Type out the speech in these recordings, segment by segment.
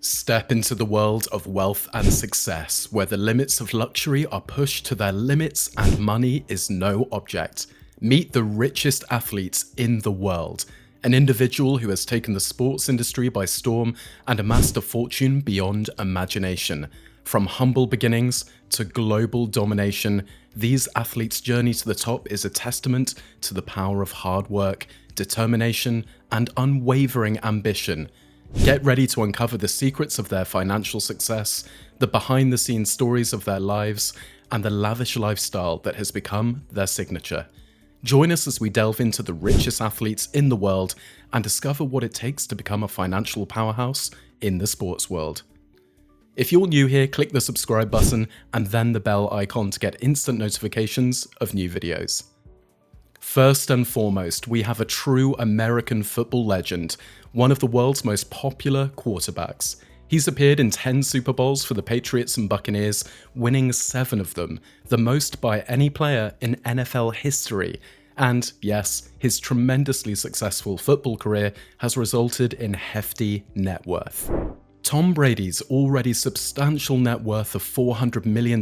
Step into the world of wealth and success, where the limits of luxury are pushed to their limits and money is no object. Meet the richest athletes in the world, an individual who has taken the sports industry by storm and amassed a fortune beyond imagination. From humble beginnings to global domination, these athletes' journey to the top is a testament to the power of hard work, determination, and unwavering ambition. Get ready to uncover the secrets of their financial success, the behind-the-scenes stories of their lives, and the lavish lifestyle that has become their signature. Join us as we delve into the richest athletes in the world and discover what it takes to become a financial powerhouse in the sports world. If you're new here, click the subscribe button and then the bell icon to get instant notifications of new videos. First and foremost, we have a true American football legend, one of the world's most popular quarterbacks. He's appeared in 10 Super Bowls for the Patriots and Buccaneers, winning 7 of them, the most by any player in NFL history. And yes, his tremendously successful football career has resulted in hefty net worth. Tom Brady's already substantial net worth of $400 million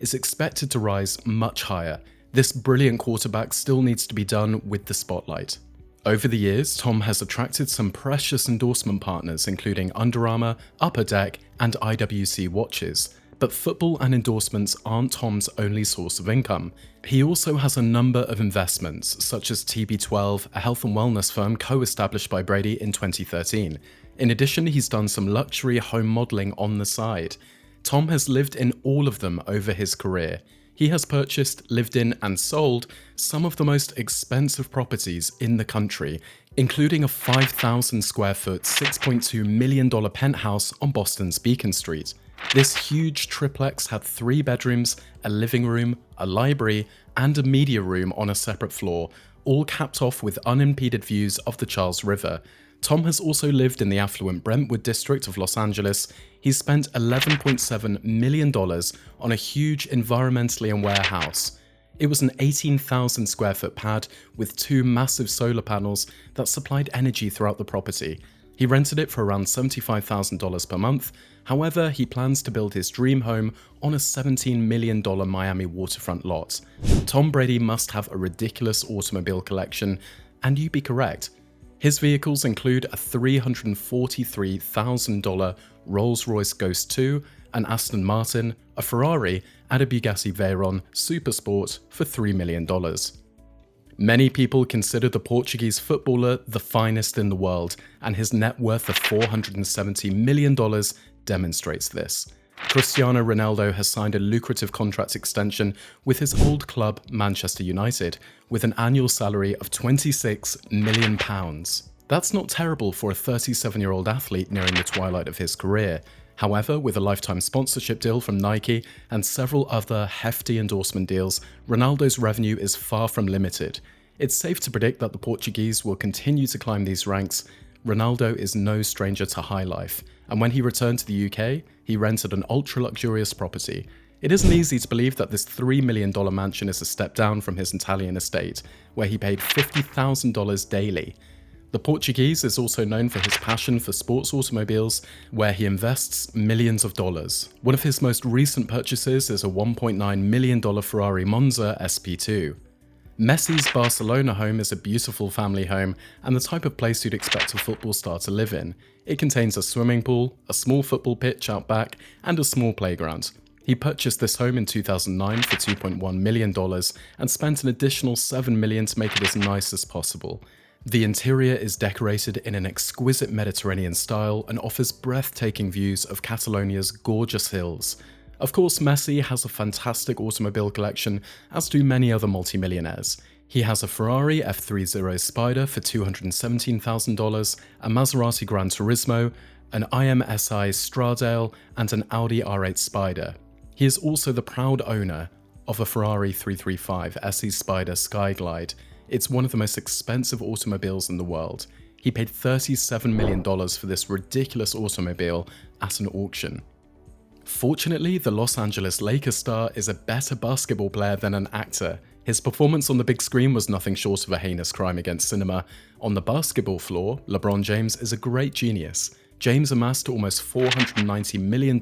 is expected to rise much higher. This brilliant quarterback still needs to be done with the spotlight. Over the years, Tom has attracted some precious endorsement partners including Under Armour, Upper Deck, and IWC watches. But football and endorsements aren't Tom's only source of income. He also has a number of investments, such as TB12, a health and wellness firm co-established by Brady in 2013. In addition, he's done some luxury home modeling on the side. Tom has lived in all of them over his career. He has purchased, lived in, and sold some of the most expensive properties in the country, including a 5,000 square foot, $6.2 million penthouse on Boston's Beacon Street. This huge triplex had 3 bedrooms, a living room, a library, and a media room on a separate floor, all capped off with unimpeded views of the Charles River. Tom has also lived in the affluent Brentwood district of Los Angeles. He's spent $11.7 million on a huge environmentally aware house. It was an 18,000 square foot pad with 2 massive solar panels that supplied energy throughout the property. He rented it for around $75,000 per month. However, he plans to build his dream home on a $17 million Miami waterfront lot. Tom Brady must have a ridiculous automobile collection, and you'd be correct. His vehicles include a $343,000 Rolls-Royce Ghost 2, an Aston Martin, a Ferrari, and a Bugatti Veyron Supersport for $3 million. Many people consider the Portuguese footballer the finest in the world, and his net worth of $470 million demonstrates this. Cristiano Ronaldo has signed a lucrative contract extension with his old club, Manchester United, with an annual salary of £26 million. That's not terrible for a 37-year-old athlete nearing the twilight of his career. However, with a lifetime sponsorship deal from Nike and several other hefty endorsement deals, Ronaldo's revenue is far from limited. It's safe to predict that the Portuguese will continue to climb these ranks. Ronaldo is no stranger to high life, and when he returned to the UK, he rented an ultra-luxurious property. It isn't easy to believe that this $3 million mansion is a step down from his Italian estate, where he paid $50,000 daily. The Portuguese is also known for his passion for sports automobiles, where he invests millions of dollars. One of his most recent purchases is a $1.9 million Ferrari Monza SP2. Messi's Barcelona home is a beautiful family home and the type of place you'd expect a football star to live in. It contains a swimming pool, a small football pitch out back, and a small playground. He purchased this home in 2009 for $2.1 million and spent an additional $7 million to make it as nice as possible. The interior is decorated in an exquisite Mediterranean style and offers breathtaking views of Catalonia's gorgeous hills. Of course, Messi has a fantastic automobile collection, as do many other multimillionaires. He has a Ferrari F30 Spider for $217,000, a Maserati Gran Turismo, an IMSI Stradale, and an Audi R8 Spider. He is also the proud owner of a Ferrari 335 SE Spider Skyglide. It's one of the most expensive automobiles in the world. He paid $37 million for this ridiculous automobile at an auction. Fortunately, the Los Angeles Lakers star is a better basketball player than an actor. His performance on the big screen was nothing short of a heinous crime against cinema. On the basketball floor, LeBron James is a great genius. James amassed almost $490 million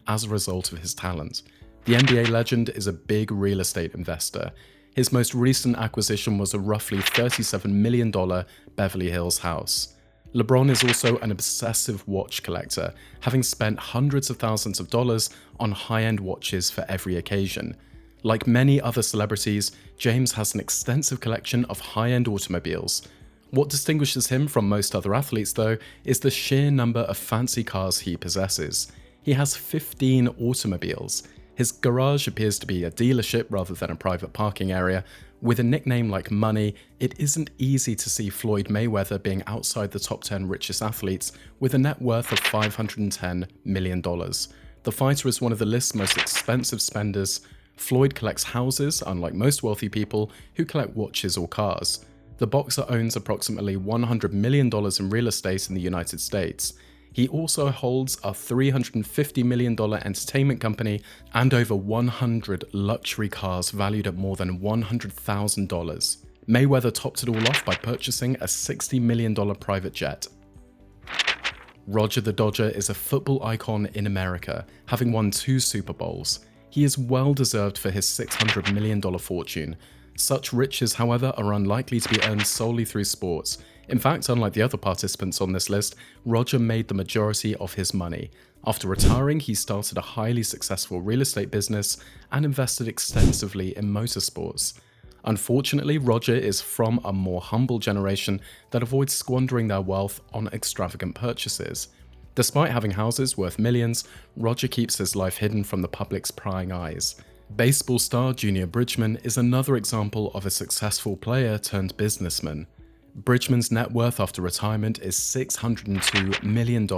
as a result of his talent. The NBA legend is a big real estate investor. His most recent acquisition was a roughly $37 million Beverly Hills house. LeBron is also an obsessive watch collector, having spent hundreds of thousands of dollars on high-end watches for every occasion. Like many other celebrities, James has an extensive collection of high-end automobiles. What distinguishes him from most other athletes, though, is the sheer number of fancy cars he possesses. He has 15 automobiles. His garage appears to be a dealership rather than a private parking area. With a nickname like Money, it isn't easy to see Floyd Mayweather being outside the top 10 richest athletes with a net worth of $510 million. The fighter is one of the list's most expensive spenders. Floyd collects houses, unlike most wealthy people who collect watches or cars. The boxer owns approximately $100 million in real estate in the United States. He also holds a $350 million entertainment company and over 100 luxury cars valued at more than $100,000. Mayweather topped it all off by purchasing a $60 million private jet. Roger the Dodger is a football icon in America, having won 2 Super Bowls. He is well deserved for his $600 million fortune. Such riches, however, are unlikely to be earned solely through sports. In fact, unlike the other participants on this list, Roger made the majority of his money. After retiring, he started a highly successful real estate business and invested extensively in motorsports. Unfortunately, Roger is from a more humble generation that avoids squandering their wealth on extravagant purchases. Despite having houses worth millions, Roger keeps his life hidden from the public's prying eyes. Baseball star Junior Bridgman is another example of a successful player turned businessman. Bridgman's net worth after retirement is $602 million,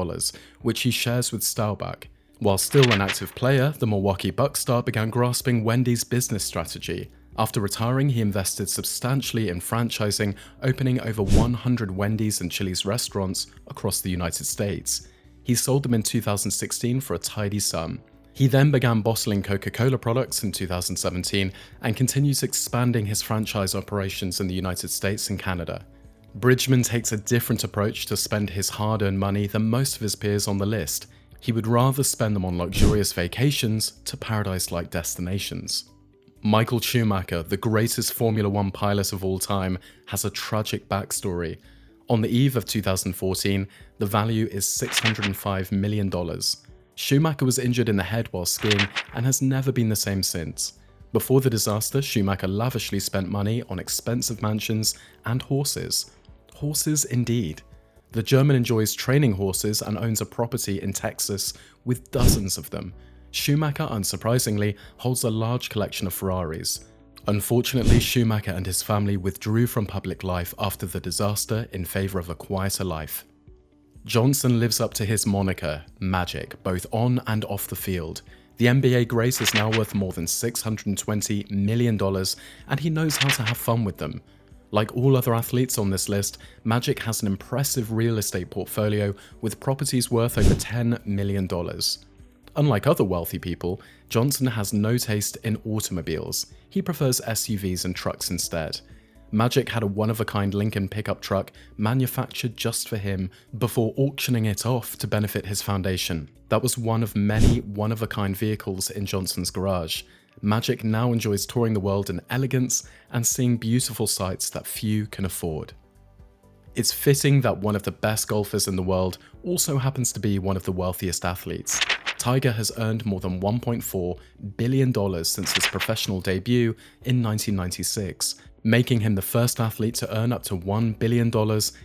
which he shares with Staubach. While still an active player, the Milwaukee Bucks star began grasping Wendy's business strategy. After retiring, he invested substantially in franchising, opening over 100 Wendy's and Chili's restaurants across the United States. He sold them in 2016 for a tidy sum. He then began bottling Coca-Cola products in 2017 and continues expanding his franchise operations in the United States and Canada. Bridgman takes a different approach to spend his hard-earned money than most of his peers on the list. He would rather spend them on luxurious vacations to paradise-like destinations. Michael Schumacher, the greatest Formula One pilot of all time, has a tragic backstory. On the eve of 2014, the value is $605 million. Schumacher was injured in the head while skiing and has never been the same since. Before the disaster, Schumacher lavishly spent money on expensive mansions and horses. Horses indeed. The German enjoys training horses and owns a property in Texas with dozens of them. Schumacher, unsurprisingly, holds a large collection of Ferraris. Unfortunately, Schumacher and his family withdrew from public life after the disaster in favor of a quieter life. Johnson lives up to his moniker, Magic, both on and off the field. The NBA great is now worth more than $620 million, and he knows how to have fun with them. Like all other athletes on this list, Magic has an impressive real estate portfolio with properties worth over $10 million. Unlike other wealthy people, Johnson has no taste in automobiles. He prefers SUVs and trucks instead. Magic had a one-of-a-kind Lincoln pickup truck manufactured just for him before auctioning it off to benefit his foundation. That was one of many one-of-a-kind vehicles in Johnson's garage. Magic now enjoys touring the world in elegance and seeing beautiful sights that few can afford. It's fitting that one of the best golfers in the world also happens to be one of the wealthiest athletes. Tiger has earned more than $1.4 billion since his professional debut in 1996, making him the first athlete to earn up to $1 billion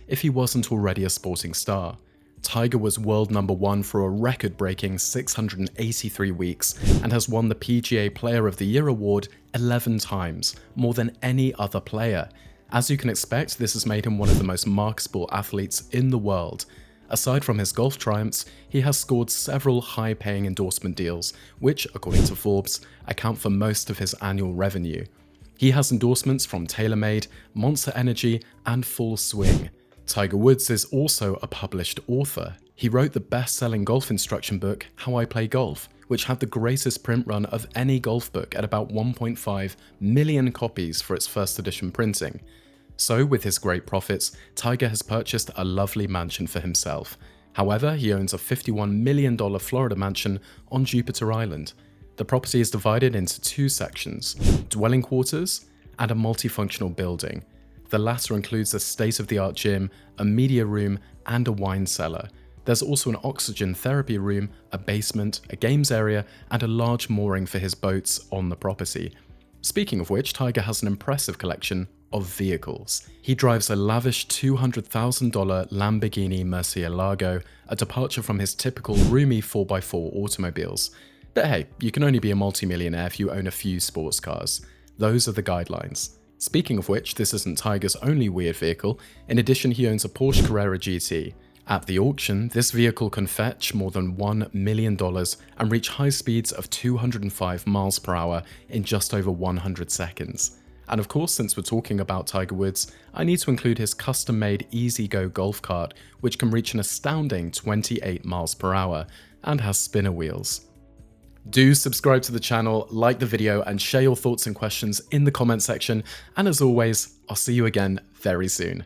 if he wasn't already a sporting star. Tiger was world number 1 for a record-breaking 683 weeks and has won the PGA Player of the Year award 11 times, more than any other player. As you can expect, this has made him one of the most marketable athletes in the world. Aside from his golf triumphs, he has scored several high-paying endorsement deals, which, according to Forbes, account for most of his annual revenue. He has endorsements from TaylorMade, Monster Energy, and Full Swing. Tiger Woods is also a published author. He wrote the best-selling golf instruction book, How I Play Golf, which had the greatest print run of any golf book at about 1.5 million copies for its first edition printing. So, with his great profits, Tiger has purchased a lovely mansion for himself. However, he owns a $51 million Florida mansion on Jupiter Island. The property is divided into two sections: dwelling quarters and a multifunctional building. The latter includes a state-of-the-art gym, a media room, and a wine cellar. There's also an oxygen therapy room, a basement, a games area, and a large mooring for his boats on the property. Speaking of which, Tiger has an impressive collection of vehicles. He drives a lavish $200,000 Lamborghini Murcielago, a departure from his typical roomy 4x4 automobiles. But hey, you can only be a multimillionaire if you own a few sports cars. Those are the guidelines. Speaking of which, this isn't Tiger's only weird vehicle. In addition, he owns a Porsche Carrera GT. At the auction, this vehicle can fetch more than $1 million and reach high speeds of 205 miles per hour in just over 100 seconds. And of course, since we're talking about Tiger Woods, I need to include his custom-made E-Z-Go golf cart, which can reach an astounding 28 miles per hour and has spinner wheels. Do subscribe to the channel, like the video, and share your thoughts and questions in the comment section. And as always, I'll see you again very soon.